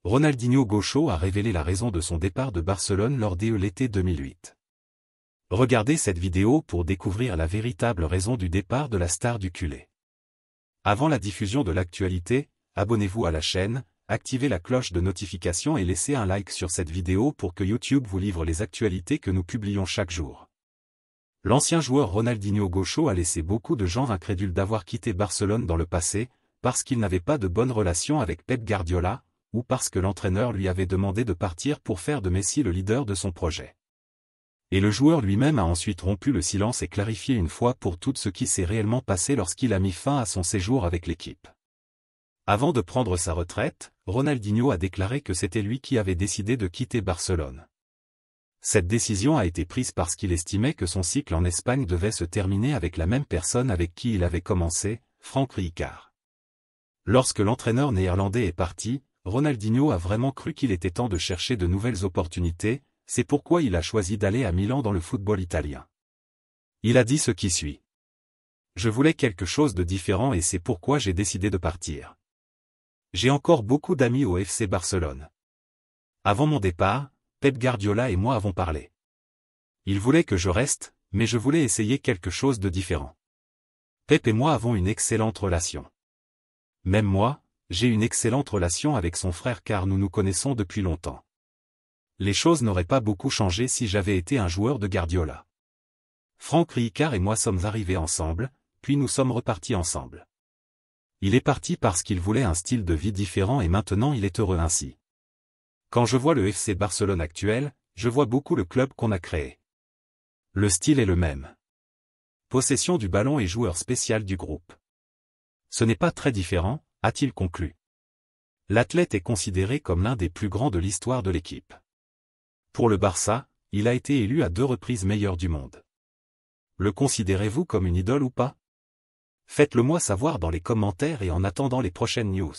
Ronaldinho Gaucho a révélé la raison de son départ de Barcelone lors de l'été 2008. Regardez cette vidéo pour découvrir la véritable raison du départ de la star du culé. Avant la diffusion de l'actualité, abonnez-vous à la chaîne, activez la cloche de notification et laissez un like sur cette vidéo pour que YouTube vous livre les actualités que nous publions chaque jour. L'ancien joueur Ronaldinho Gaucho a laissé beaucoup de gens incrédules d'avoir quitté Barcelone dans le passé, parce qu'il n'avait pas de bonne relation avec Pep Guardiola, ou parce que l'entraîneur lui avait demandé de partir pour faire de Messi le leader de son projet. Et le joueur lui-même a ensuite rompu le silence et clarifié une fois pour toutes ce qui s'est réellement passé lorsqu'il a mis fin à son séjour avec l'équipe. Avant de prendre sa retraite, Ronaldinho a déclaré que c'était lui qui avait décidé de quitter Barcelone. Cette décision a été prise parce qu'il estimait que son cycle en Espagne devait se terminer avec la même personne avec qui il avait commencé, Franck Rijkaard. Lorsque l'entraîneur néerlandais est parti, Ronaldinho a vraiment cru qu'il était temps de chercher de nouvelles opportunités, c'est pourquoi il a choisi d'aller à Milan dans le football italien. Il a dit ce qui suit. Je voulais quelque chose de différent et c'est pourquoi j'ai décidé de partir. J'ai encore beaucoup d'amis au FC Barcelone. Avant mon départ, Pep Guardiola et moi avons parlé. Il voulait que je reste, mais je voulais essayer quelque chose de différent. Pep et moi avons une excellente relation. Même moi, j'ai une excellente relation avec son frère car nous nous connaissons depuis longtemps. Les choses n'auraient pas beaucoup changé si j'avais été un joueur de Guardiola. Franck Rijkaard et moi sommes arrivés ensemble, puis nous sommes repartis ensemble. Il est parti parce qu'il voulait un style de vie différent et maintenant il est heureux ainsi. Quand je vois le FC Barcelone actuel, je vois beaucoup le club qu'on a créé. Le style est le même. Possession du ballon et joueur spécial du groupe. Ce n'est pas très différent, a-t-il conclu. L'athlète est considéré comme l'un des plus grands de l'histoire de l'équipe. Pour le Barça, il a été élu à 2 reprises meilleur du monde. Le considérez-vous comme une idole ou pas? Faites-le moi savoir dans les commentaires et en attendant les prochaines news.